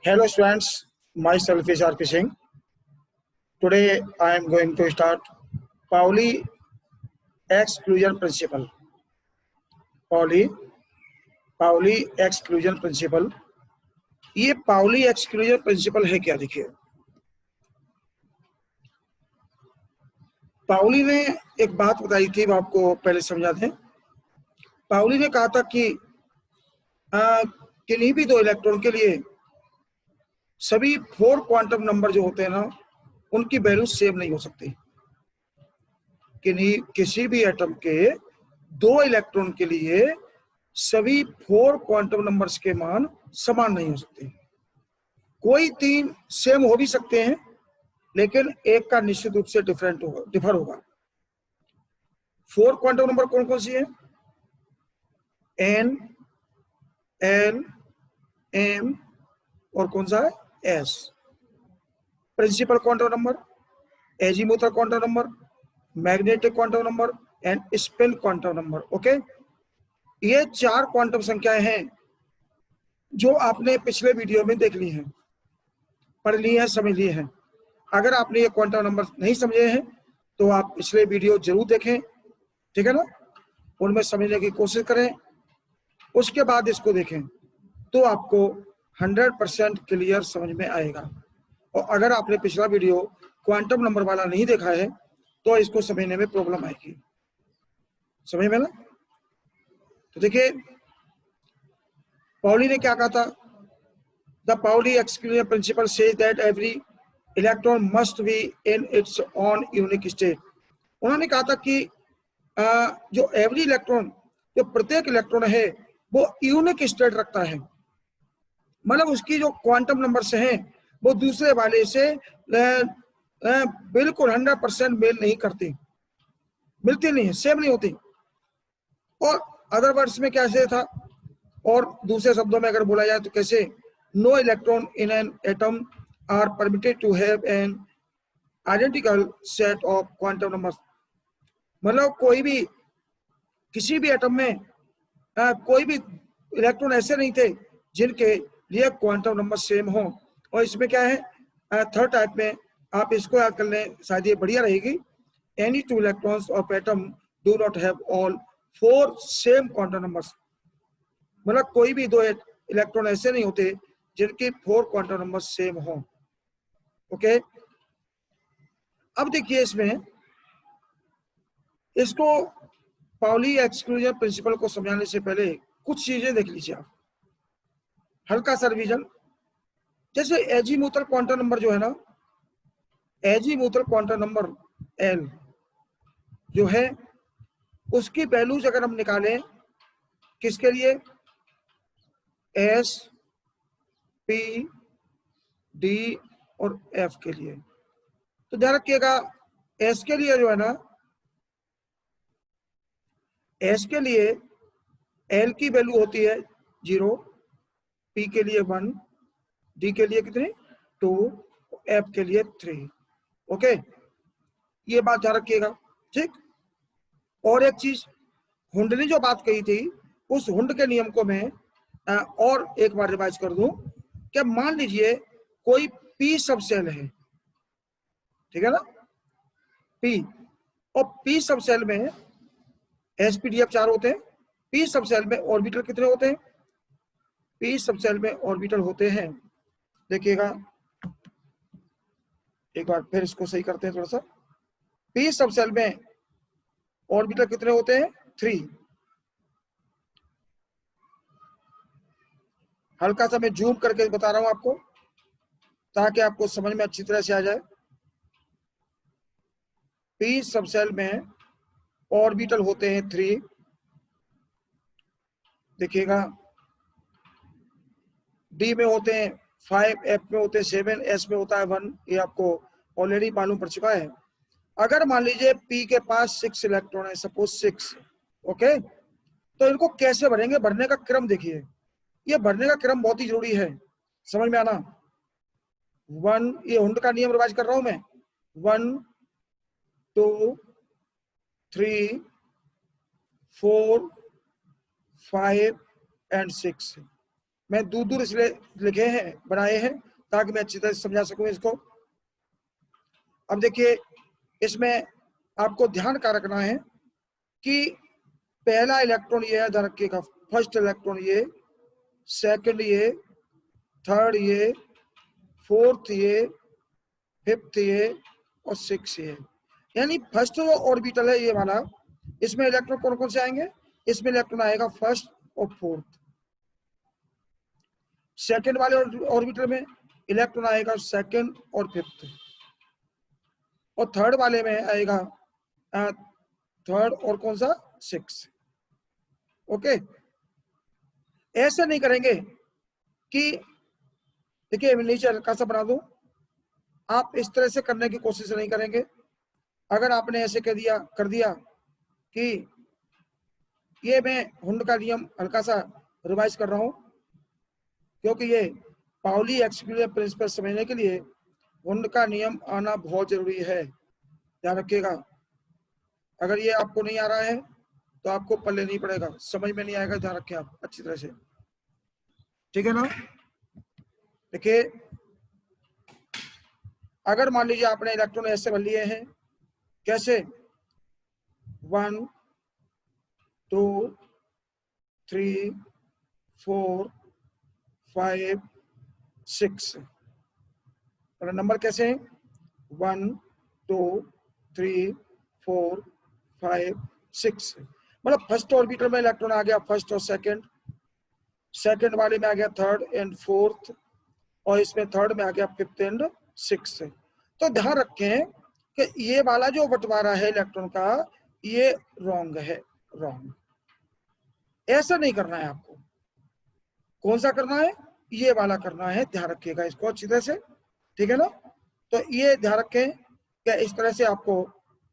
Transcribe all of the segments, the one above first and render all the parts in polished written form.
Hello students, myself is R.P. Singh. Today I am going to start Pauli exclusion principle. Pauli exclusion principle. ये Pauli exclusion principal है क्या? देखिए, Pauli ने एक बात बताई थी, वो आपको पहले समझा दें। पाउली ने कहा था कि किन्हीं भी दो इलेक्ट्रॉन के लिए सभी 4 क्वांटम नंबर जो होते हैं ना, उनकी वैल्यू सेम नहीं हो सकती। किसी भी एटम के 2 इलेक्ट्रॉन के लिए सभी 4 क्वांटम नंबर्स के मान समान नहीं हो सकते। कोई 3 सेम हो भी सकते हैं, लेकिन एक का निश्चित रूप से डिफर होगा। 4 क्वांटम नंबर कौन कौन सी है? एन, एल, एम और कौन सा है? Yes. Principal quantum number, azimuthal quantum number, magnetic quantum number and spin quantum number. Okay, ये 4 क्वांटम संख्याएं हैं जो आपने पिछले वीडियो में देख ली हैं, पढ़ ली है, समझ ली है। अगर आपने ये क्वांटम नंबर नहीं समझे हैं तो आप पिछले वीडियो जरूर देखें, ठीक है ना? उनमें समझने की कोशिश करें, उसके बाद इसको देखें तो आपको 100% क्लियर समझ में आएगा। और अगर आपने पिछला वीडियो क्वांटम नंबर वाला नहीं देखा है तो इसको समझने में प्रॉब्लम आएगी। समझ में ना? तो देखिए, पाउली ने क्या कहा था? The Pauli exclusion principle says that every electron must be in its own unique state. उन्होंने कहा था कि जो एवरी इलेक्ट्रॉन, जो प्रत्येक इलेक्ट्रॉन है, वो यूनिक स्टेट रखता है। मतलब उसकी जो क्वांटम नंबर से हैं वो दूसरे वाले से बिल्कुल 100% मेल नहीं करती, मिलती नहीं है, सेम नहीं होती। और अदर वर्ड्स में कैसे था, और दूसरे शब्दों में अगर बोला जाए तो कैसे? No electron in an atom are permitted to have an identical set of quantum numbers. मतलब कोई भी, किसी भी एटम में कोई भी इलेक्ट्रॉन ऐसे नहीं थे जिनके लिए क्वांटम नंबर सेम हो। और इसमें क्या है, थर्ड टाइप में आप इसको याद कर लें, शायद ये बढ़िया रहेगी। Any 2 electrons of atom do not have all 4 same quantum numbers. मतलब कोई भी 2 इलेक्ट्रॉन ऐसे नहीं होते जिनके 4 क्वांटम नंबर सेम हो। ओके, अब देखिए, इसको पाउली एक्सक्लूजन प्रिंसिपल को समझाने से पहले कुछ चीजें देख लीजिए आप, हल्का सा रिवीजन। जैसे एजीमुथल क्वांटम नंबर जो है ना, एजीमुथल क्वांटम नंबर एल जो है, उसकी वैल्यूज अगर हम निकालें किसके लिए? एस, पी, डी और एफ के लिए। तो ध्यान रखिएगा, एस के लिए जो है ना, एस के लिए एल की वैल्यू होती है 0, पी के लिए 1, डी के लिए कितने? 2, एफ के लिए 3। ओके, ये बात ध्यान रखिएगा, ठीक। और एक चीज, हुंड ने जो बात कही थी, उस हुंड के नियम को मैं और एक बार रिवाइज कर दूं। क्या मान लीजिए कोई पी सब सेल है, ठीक है ना, पी, और पी सब सेल में एसपीडीएफ 4 होते हैं। पी सब सेल में ऑर्बिटल कितने होते हैं? पी सब सेल में ऑर्बिटल होते हैं, देखिएगा एक बार फिर इसको सही करते हैं थोड़ा सा। पी सब सेल में ऑर्बिटल कितने होते हैं? 3। हल्का सा मैं जूम करके बता रहा हूं आपको ताकि आपको समझ में अच्छी तरह से आ जाए। पी सब सेल में ऑर्बिटल होते हैं 3, देखिएगा। डी में होते हैं 5, एफ में होते हैं 7, एस में होता है 1। ये आपको ऑलरेडी मालूम पड़ चुका है। अगर मान लीजिए पी के पास 6 इलेक्ट्रॉन है, सपोज 6, ओके, तो इनको कैसे भरेंगे? भरने का क्रम देखिए, ये भरने का क्रम बहुत ही जरूरी है, समझ में आना। 1, ये हुंड का नियम रिवाइज कर रहा हूं मैं। 1, 2, 3, 4, 5 एंड 6। मैं दूर दूर इसलिए लिखे हैं, बनाए हैं, ताकि मैं अच्छी तरह से समझा सकूं इसको। अब देखिए, इसमें आपको ध्यान का रखना है कि पहला इलेक्ट्रॉन ये है, ध्यान रखिएगा, फर्स्ट इलेक्ट्रॉन ये, सेकंड ये, थर्ड ये, फोर्थ ये, फिफ्थ ये और सिक्स ये। यानी फर्स्ट जो ऑर्बिटल है ये वाला, इसमें इलेक्ट्रॉन कौन कौन से आएंगे? इसमें इलेक्ट्रॉन आएगा फर्स्ट और फोर्थ। सेकंड वाले ऑर्बिटल में इलेक्ट्रॉन आएगा सेकंड और फिफ्थ। और थर्ड वाले में आएगा थर्ड और कौन सा? सिक्स। ओके, ऐसे नहीं करेंगे कि देखिए नीचे हल्का सा बना दूं, आप इस तरह से करने की कोशिश नहीं करेंगे। अगर आपने ऐसे कर दिया कि ये मैं हुंड का नियम हल्का सा रिवाइज कर रहा हूं, क्योंकि ये पाउली एक्सक्लूसिव प्रिंसिपल समझने के लिए हुंड का नियम आना बहुत जरूरी है, ध्यान रखिएगा। अगर ये आपको नहीं आ रहा है तो आपको पल्ले नहीं पड़ेगा, समझ में नहीं आएगा, ध्यान रखें आप अच्छी तरह से, ठीक है ना। देखिए, अगर मान लीजिए आपने इलेक्ट्रॉन ऐसे भर लिए हैं, कैसे? 1 2 3 4 5 6, नंबर कैसे हैं? 1 2 3 4 5 6। मतलब फर्स्ट ऑर्बिटल में इलेक्ट्रॉन आ गया फर्स्ट और सेकंड वाले में आ गया थर्ड एंड फोर्थ, और इसमें थर्ड में आ गया फिफ्थ एंड सिक्स। तो ध्यान रखें कि ये वाला जो बंटवारा है इलेक्ट्रॉन का, ये रॉन्ग है, रॉन्ग। ऐसा नहीं करना है आपको। कौन सा करना है? ये वाला करना है, ध्यान रखिएगा इसको अच्छी तरह से, ठीक है ना। तो ये ध्यान रखें कि इस तरह से आपको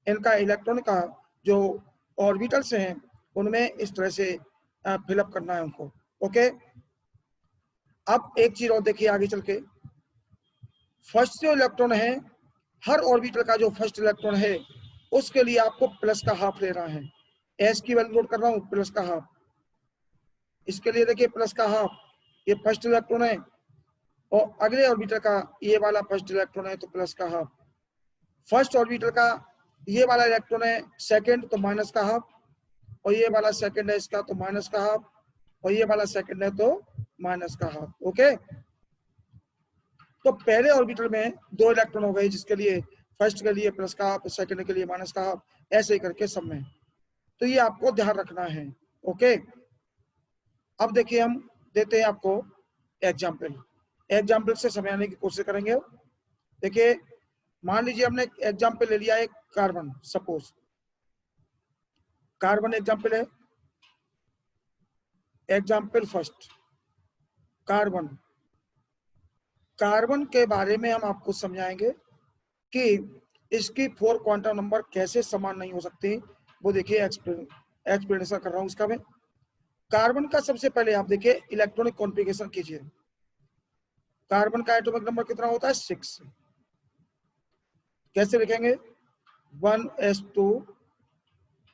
इनका इलेक्ट्रॉन का जो ऑर्बिटल्स हैं उनमें इस तरह से फिलअप करना है उनको। ओके, अब एक चीज और देखिए आगे चल के, फर्स्ट जो इलेक्ट्रॉन है, हर ऑर्बिटल का जो फर्स्ट इलेक्ट्रॉन है उसके लिए आपको प्लस का हाफ लेना है। एस की वैल्यू नोट कर रहा हूं, प्लस का हाफ। इसके लिए देखिए प्लस का हाफ, ये फर्स्ट इलेक्ट्रॉन है, और अगले ऑर्बिटल का ये वाला फर्स्ट इलेक्ट्रॉन है तो प्लस का हाफ। फर्स्ट ऑर्बिटल का ये वाला इलेक्ट्रॉन है सेकंड, तो माइनस का हाफ, और ये वाला सेकंड है इसका तो माइनस का हाफ, और ये वाला सेकंड है तो माइनस का हाफ। ओके, तो पहले ऑर्बिटल में दो इलेक्ट्रॉन हो गए, जिसके लिए फर्स्ट के लिए प्लस का हाफ, सेकंड के लिए माइनस का हाफ, ऐसे ही करके सब में। तो ये आपको ध्यान रखना है। ओके, अब देखिए हम देते हैं आपको एग्जाम्पल से समझाने की कोशिश करेंगे। देखिए, मान लीजिए हमने एग्जाम्पल ले लिया एक कार्बन, सपोज कार्बन एग्जाम्पल है। Example first, carbon. कार्बन के बारे में हम आपको समझाएंगे कि इसकी 4 क्वांटम नंबर कैसे समान नहीं हो सकती, वो देखिए एक्सप्लेनेशन कर रहा हूं इसका मैं। कार्बन का सबसे पहले आप देखिए इलेक्ट्रॉनिक कॉन्फ़िगरेशन कीजिए। कार्बन का एटॉमिक नंबर कितना होता है? 6। कैसे लिखेंगे? 1s2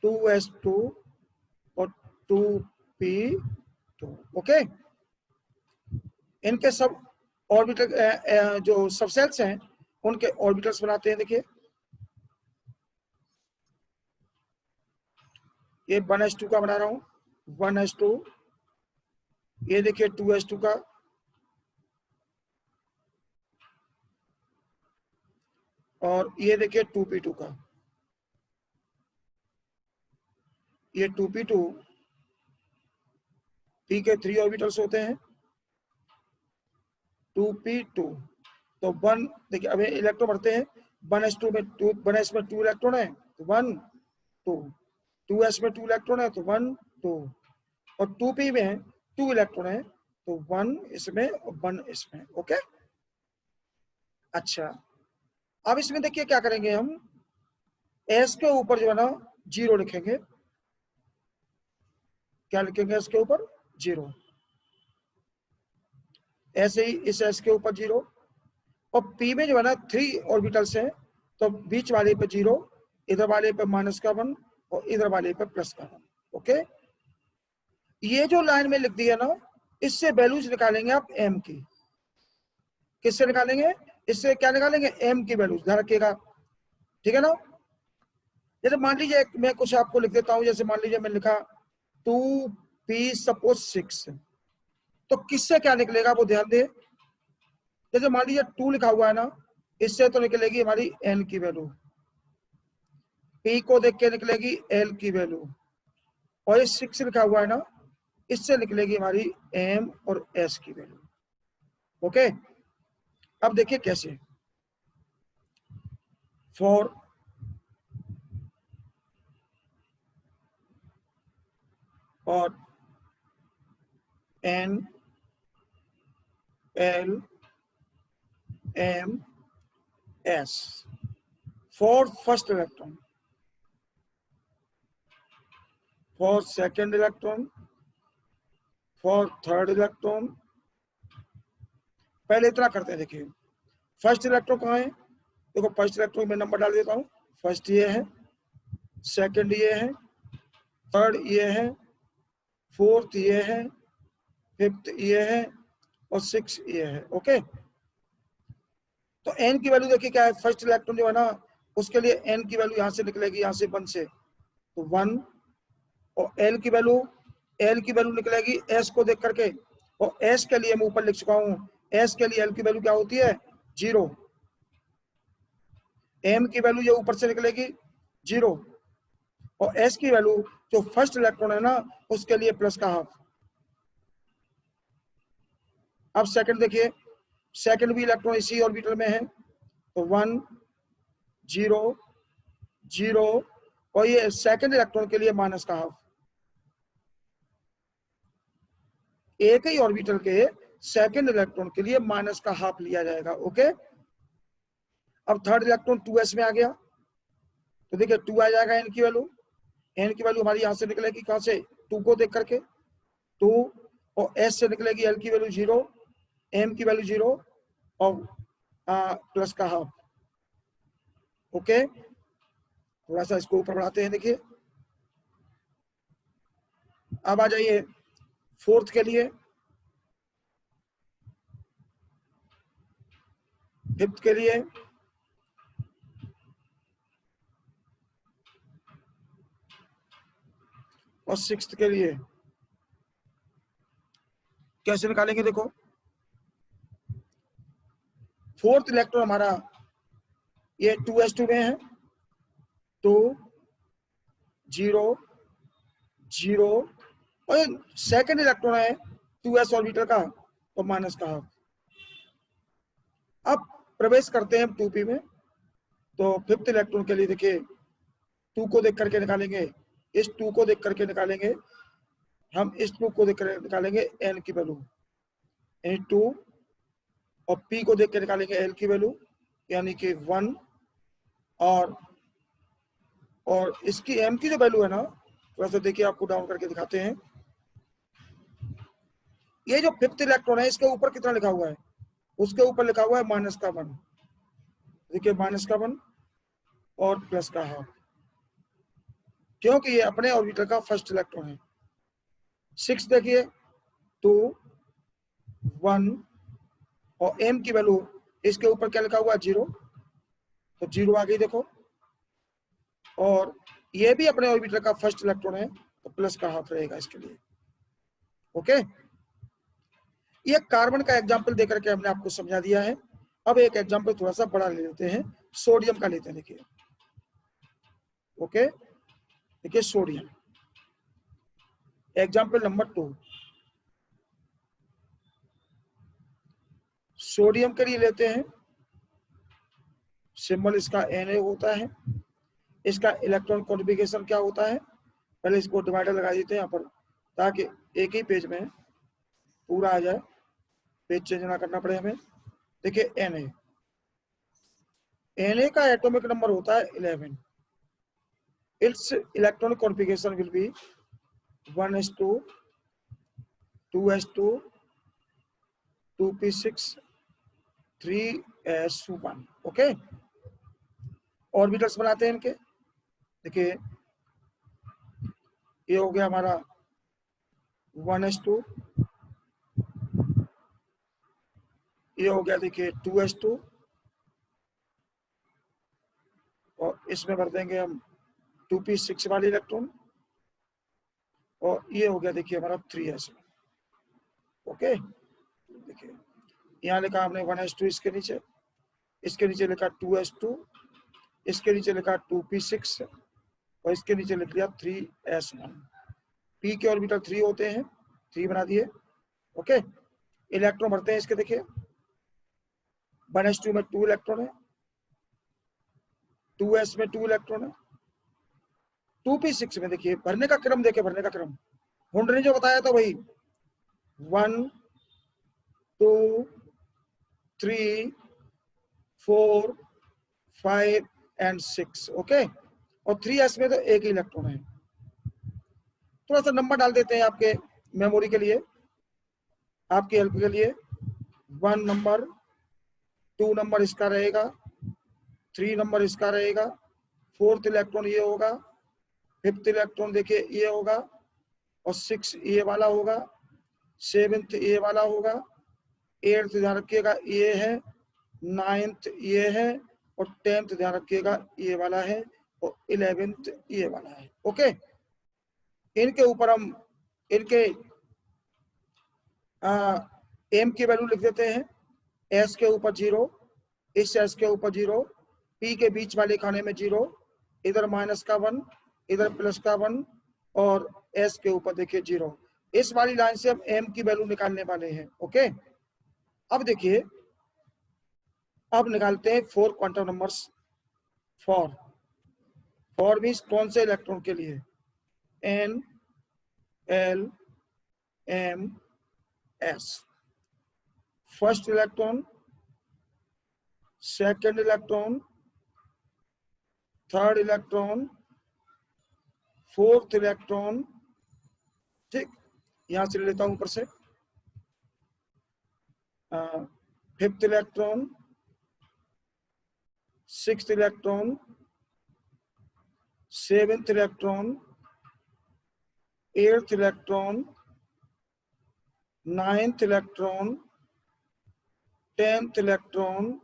2s2 और 2p2। ओके, इनके सब ऑर्बिटल जो सबसेल्स हैं उनके ऑर्बिटल्स बनाते हैं। देखिए, ये 1s2 का बना रहा हूं, 1s2। ये देखिए 2s2 का, और ये देखिए 2p2 का। ये 2p2, p के 3 ऑर्बिटल्स होते हैं, 2p2। तो 1 देखिए, अभी इलेक्ट्रॉन बढ़ते हैं, 1s2 में 2, 1s में 2 इलेक्ट्रॉन है तो 1 2, 2s में 2 इलेक्ट्रॉन है तो 1 2, और 2p में 2 इलेक्ट्रॉन है तो 1 इसमें और 1 इसमें। ओके, अच्छा, अब इसमें देखिए क्या करेंगे हम, s के ऊपर जो है ना 0 लिखेंगे। क्या लिखेंगे? s के ऊपर 0। ऐसे ही इस s के ऊपर 0, और p में जो है ना 3 ऑर्बिटल्स हैं, तो बीच वाले पे 0, इधर वाले पे माइनस का 1 और इधर वाले पे प्लस का 1। ओके, ये जो लाइन में लिख दी है ना, इससे वैल्यूज निकालेंगे आप m की। किससे निकालेंगे? इससे क्या निकालेंगे? m की वैल्यूज, ध्यान रखिएगा, ठीक है ना। जैसे मान लीजिए मैं कुछ आपको लिख देता हूं, जैसे मान लीजिए मैं लिखा 2p सपोज 6, तो किससे क्या निकलेगा वो ध्यान दे। जैसे मान लीजिए 2 लिखा हुआ है ना, इससे तो निकलेगी हमारी n की वैल्यू, p को देख के निकलेगी l की वैल्यू, और ये 6 लिखा हुआ है ना, इससे निकलेगी हमारी m और s की वैल्यू। ओके, अब देखिए कैसे। फॉर और n l m s for first electron, for second electron, for third electron। पहले इतना करते हैं, देखिए फर्स्ट इलेक्ट्रॉन कहाँ है, देखो फर्स्ट इलेक्ट्रॉन में नंबर डाल देता हूँ। फर्स्ट ये है, सेकंड ये है, थर्ड ये है, फोर्थ ये है, फिफ्थ ये है, और सिक्स ये है। ओके, तो n की वैल्यू देखिए क्या है, फर्स्ट इलेक्ट्रॉन जो है ना, उसके लिए n की वैल्यू यहाँ से निकलेगी, यहाँ से 1 से, तो 1। और l की वैल्यू निकलेगी s को देख करके, और s के लिए मैं ऊपर लिख चुका हूँ, s के लिए l की वैल्यू क्या होती है? 0। m की वैल्यू ये ऊपर से निकलेगी 0, और s की वैल्यू जो फर्स्ट इलेक्ट्रॉन है ना, उसके लिए प्लस का हाफ। अब सेकंड देखिए, सेकंड भी इलेक्ट्रॉन इसी ऑर्बिटल में है, तो 1 0 0, और ये सेकंड इलेक्ट्रॉन के लिए माइनस का हाफ। एक ही ऑर्बिटल के सेकंड इलेक्ट्रॉन के लिए माइनस का हाफ लिया जाएगा। ओके, अब थर्ड इलेक्ट्रॉन 2s में आ गया, तो देखिए 2 आ जाएगा n की वैल्यू। n की वैल्यू हमारी यहां से निकलेगी, कहां से? 2 को देख करके 2, और s से निकलेगी l की वैल्यू 0, m की वैल्यू 0, और प्लस का हाफ। ओके, थोड़ा सा इसको ऊपर बढ़ाते हैं, देखिए अब आ जाइए फोर्थ के लिए, फिफ्थ के लिए, और सिक्स्थ के लिए। कैसे निकालेंगे? देखो फोर्थ इलेक्ट्रॉन हमारा ये 2s2 में है, 2 0 0, और सेकंड इलेक्ट्रॉन है 2s ऑर्बिटल का, तो माइनस का हाफ। अब प्रवेश करते हैं 2p में, तो फिफ्थ इलेक्ट्रॉन के लिए देखिए 2 को देख करके निकालेंगे, इस 2 को देख करके निकालेंगे, हम इस 2 को देख कर निकालेंगे n की वैल्यू, 2, और p को देख के निकालेंगे l की वैल्यू, यानी कि 1, और इसकी m की जो वैल्यू है ना, थोड़ा सा देखिए आपको डाउन करके दिखाते हैं। ये जो फिफ्थ इलेक्ट्रॉन है, इसके ऊपर कितना लिखा हुआ है? उसके ऊपर लिखा हुआ है माइनस का 1, देखिए माइनस का 1 और प्लस का हाफ, क्योंकि ये अपने ऑर्बिटल का फर्स्ट इलेक्ट्रॉन है। 6 देखिए 2 1, और m की वैल्यू इसके ऊपर क्या लिखा हुआ है? 0, तो 0 आ गई देखो, और ये भी अपने ऑर्बिटल का फर्स्ट इलेक्ट्रॉन है, तो प्लस का हाफ रहेगा इसके लिए। ओके, ये कार्बन का एग्जांपल देकर के हमने आपको समझा दिया है। अब एक एग्जांपल थोड़ा सा बड़ा ले लेते हैं, सोडियम का लेते हैं, देखिए। ओके, देखिए सोडियम, एग्जांपल नंबर 2, सोडियम के लिए लेते हैं, सिंबल इसका Na होता है। इसका इलेक्ट्रॉन कॉन्फ़िगरेशन क्या होता है? पहले इसको डिवाइडर लगा देते हैं यहाँ पर, ताकि एक ही पेज में पूरा आ जाए, पेज चेंज ना करना पड़े हमें। देखिए Na का एटॉमिक नंबर होता है 11। It's electronic configuration will be 1s2 2s2 2p6 3s1। Okay, orbitals बनाते हैं इनके, देखिए ये हो गया हमारा 1s2 ये हो गया देखिए 2s2 और इसमें भर देंगे हम 2p6 वाले इलेक्ट्रॉन और ये हो गया देखिए हमारा 3s में। ओके देखिए यहाँ लिखा हमने 1s2 इसके नीचे लिखा 2s2, इसके नीचे लिखा 2p6 और इसके नीचे लिख लिया 3s1। p के ऑर्बिटल 3 होते हैं, 3 बना दिए। ओके इलेक्ट्रॉन भरते हैं इसके देखिए 1s2 में 2 इलेक्ट्रॉन है, 2s में 2 इलेक्ट्रॉन है, 2p6 में देखिए भरने का क्रम देखिए, भरने का क्रम हुंडर ने जो बताया था वही 1 2 3 4 5 एंड 6। ओके और 3s में तो एक ही इलेक्ट्रॉन है। थोड़ा सा नंबर डाल देते हैं आपके मेमोरी के लिए, आपकी हेल्प के लिए। 1 नंबर, 2 नंबर इसका रहेगा, 3 नंबर इसका रहेगा, 4th इलेक्ट्रॉन ये होगा, 5th इलेक्ट्रॉन देखिए ये होगा और 6 ये वाला होगा, 7th ये वाला होगा, 8th ध्यान रखिएगा ये है, 9th ये है और 10th ध्यान रखिएगा ये वाला है और 11th ये वाला है। ओके इनके ऊपर हम इनके एम की वैल्यू लिख देते हैं। एस के ऊपर 0, इस एस के ऊपर 0, पी के बीच वाले खाने में 0, इधर माइनस का 1, इधर प्लस का 1 और एस के ऊपर देखिए 0। इस वाली लाइन से हम एम की वैल्यू निकालने वाले हैं। ओके अब देखिए अब निकालते हैं 4 क्वांटम नंबर्स। फॉर मीन्स कौन से इलेक्ट्रॉन के लिए, N L M S. First electron, second electron, third electron, fourth electron. ठीक यहां से ले लेता हूं ऊपर से, fifth electron, sixth electron, seventh electron, eighth electron, ninth electron, 10th electron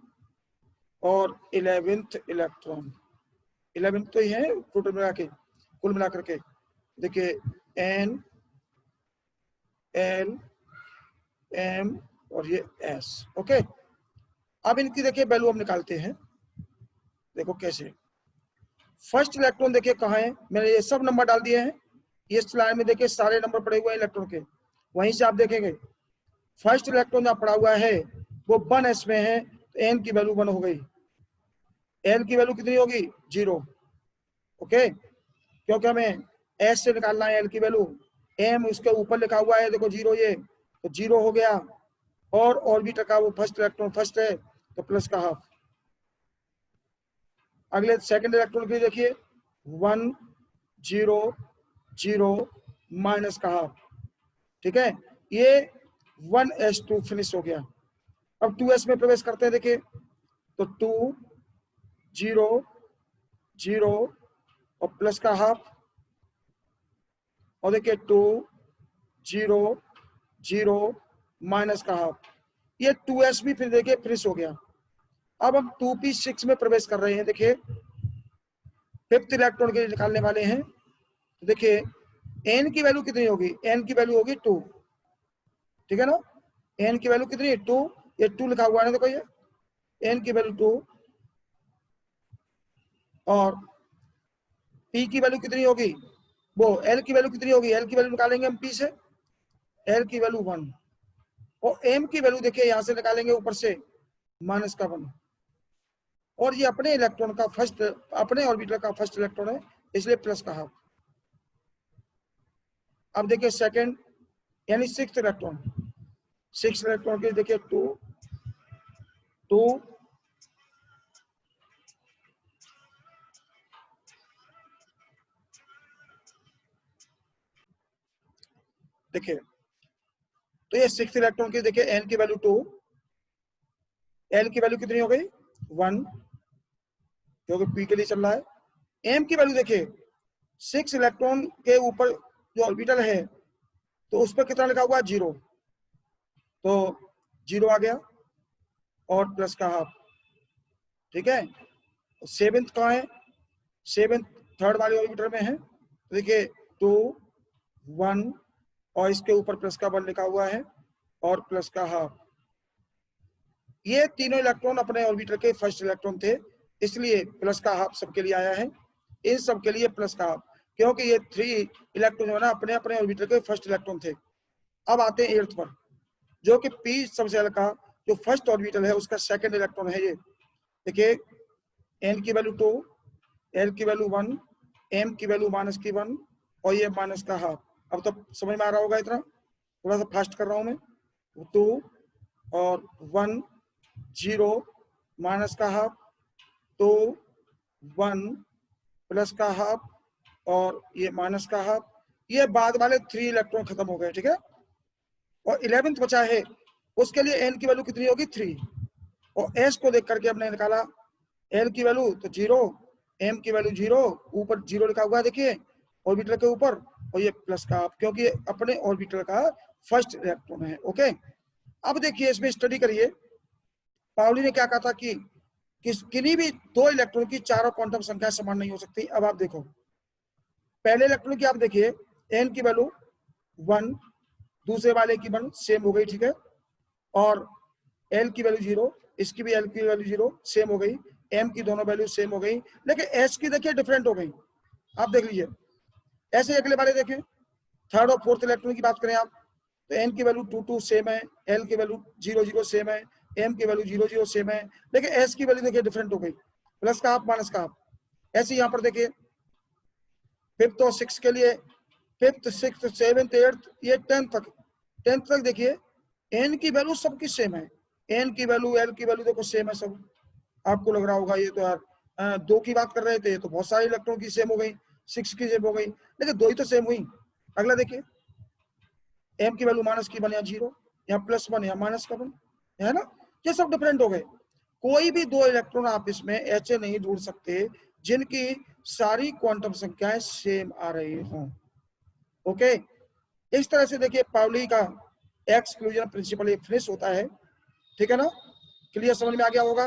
और 11th इलेक्ट्रॉन। 11th तो ही है टोटल मिला के, कुल मिलाकर के देखिए एन एल एम और ये एस। ओके अब इनकी देखिए वैल्यू हम निकालते हैं। देखो कैसे, फर्स्ट इलेक्ट्रॉन देखिए कहाँ है, मैंने ये सब नंबर डाल दिए हैं। इस लाइन में देखिए सारे नंबर पड़े हुए हैं इलेक्ट्रॉन के, वहीं से आप देखेंगे फर्स्ट इलेक्ट्रॉन जहाँ पड़ा हुआ है वो 1s में है तो एन की वैल्यू 1 हो गई। एन की वैल्यू कितनी होगी 0। ओके क्योंकि हमें एस से निकालना है एल की वैल्यू, एम उसके ऊपर लिखा हुआ है देखो 0, ये तो 0 हो गया और ऑर्बिटर का वो फर्स्ट इलेक्ट्रॉन फर्स्ट है तो प्लस का हाफ। अगले सेकंड इलेक्ट्रॉन के लिए देखिए 1 0 0 माइनस का हाफ। ठीक है ये 1s2 फिनिश हो गया। अब 2s में प्रवेश करते हैं देखिए तो 2 0 0 और प्लस का हाफ और देखिए 2 0 0 माइनस का हाफ, ये 2s भी फिर देखिए फिनिश हो गया। अब हम 2p6 में प्रवेश कर रहे हैं। देखिए फिफ्थ इलेक्ट्रॉन के निकालने वाले हैं तो देखिए n की वैल्यू कितनी होगी, n की वैल्यू होगी 2। ठीक है ना, n की वैल्यू कितनी है 2, ये 2 लिखा हुआ है ना देखो, ये n की वैल्यू 2 और p की वैल्यू कितनी होगी, वो l की वैल्यू कितनी होगी, l की वैल्यू निकालेंगे हम p से, l की वैल्यू 1 और m की वैल्यू देखिए यहां से निकालेंगे ऊपर से माइनस का 1 और ये अपने इलेक्ट्रॉन का फर्स्ट, अपने ऑर्बिटल का फर्स्ट इलेक्ट्रॉन है इसलिए प्लस का हाफ। अब देखिए सेकंड यानी सिक्स्थ इलेक्ट्रॉन, सिक्स्थ इलेक्ट्रॉन के देखिए 2 2 देखिए तो ये सिक्स्थ इलेक्ट्रॉन की देखिए n की वैल्यू 2, l की वैल्यू कितनी हो गई 1 क्योंकि p के लिए चल रहा है। m की वैल्यू देखिए 6 इलेक्ट्रॉन के ऊपर जो ऑर्बिटल है तो उस पर कितना लिखा हुआ है 0, तो 0 आ गया। और प्लस का हाफ, ठीक है। सेवेंथ कहाँ है, सेवेंथ थर्ड वाले ऑर्बिटर में है, तो देखिए 2 1 और इसके ऊपर प्लस का 1 लिखा हुआ है और प्लस का हाफ। ये तीनों इलेक्ट्रॉन अपने ऑर्बिटर के फर्स्ट इलेक्ट्रॉन थे, इसलिए प्लस का हाफ सबके लिए आया है, इन सब के लिए प्लस का हाफ, क्योंकि ये 3 इलेक्ट्रॉन जो है ना अपने अपने ऑर्बिटर के फर्स्ट इलेक्ट्रॉन थे। अब आते हैं एर्थ पर, जो कि पी सबसेल का जो फर्स्ट ऑर्बिटल है उसका सेकंड इलेक्ट्रॉन है। ये देखिए एन की वैल्यू 2, एल की वैल्यू 1, एम की वैल्यू -1 और ये माइनस का हाफ। अब तो समझ में आ रहा होगा, इतना थोड़ा सा फास्ट कर रहा हूं मैं। 2 और 1 0 माइनस का हाफ, 2 1 प्लस का हाफ और ये माइनस का हाफ। ये बाद वाले 3 इलेक्ट्रॉन खत्म हो गए, ठीक है। और 11th बचा है, उसके लिए एन की वैल्यू कितनी होगी 3, और एस को देख करके हमने निकाला एल की वैल्यू तो 0, एम की वैल्यू 0, ऊपर 0 लिखा हुआ है देखिए ऑर्बिटल के ऊपर, और ये प्लस का हाफ, क्योंकि अपने ऑर्बिटल का फर्स्ट इलेक्ट्रॉन है। ओके, अब देखिए इसमें स्टडी करिए, पाउली ने क्या कहा था कि किसी भी 2 इलेक्ट्रॉन की चारों क्वांटम संख्या समान नहीं हो सकती। अब आप देखो पहले इलेक्ट्रॉन की, आप देखिए एन की वैल्यू 1, दूसरे वाले की 1 सेम हो गई, ठीक है, और एल की वैल्यू 0, इसकी भी एल की वैल्यू 0 सेम हो गई, एम की दोनों वैल्यू सेम हो गई, लेकिन एस की देखिए डिफरेंट हो गई। आप देख लीजिए, ऐसे अगले वाले देखें, थर्ड और फोर्थ इलेक्ट्रॉन की बात करें आप, तो एन की वैल्यू 2 2 सेम है, एल की वैल्यू 0 0 सेम है, एम की वैल्यू 0 0 सेम है, लेकिन एस की वैल्यू देखिए डिफरेंट हो गई, प्लस का हाफ माइनस का हाफ। ऐसे यहाँ पर देखिए फिफ्थ और सिक्स के लिए, फिफ्थ सिक्स सेवेंथ एट्थ ये 10th तक देखिए एन की वैल्यू सबकी सेम है, एन की वैल्यू एल की वैल्यू देखो सेम है सब। आपको लग रहा होगा ये तो यार 2 की बात कर रहे थे, तो बहुत सारे इलेक्ट्रॉन की सेम हो गई, 6 की सेम हो गई, लेकिन 2 ही तो सेम हुई। अगला देखिए एम की वैल्यू -1 या 0, या +1 या -1, है ना, ये सब डिफरेंट हो गए। कोई भी 2 इलेक्ट्रॉन आप इसमें ऐसे नहीं ढूंढ सकते जिनकी सारी क्वांटम संख्याएं सेम आ रही हों। ओके, इस तरह से देखिए पाउली का एक्सक्लूजन प्रिंसिपल ये फिनिश होता है, ठीक है ना, क्लियर समझ में आ गया होगा।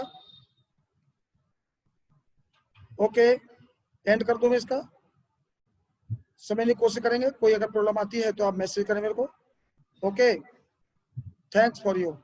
ओके, एंड कर दूं मैं इसका, समझने की कोशिश करेंगे, कोई अगर प्रॉब्लम आती है तो आप मैसेज करें मेरे को। Okay, thanks for you.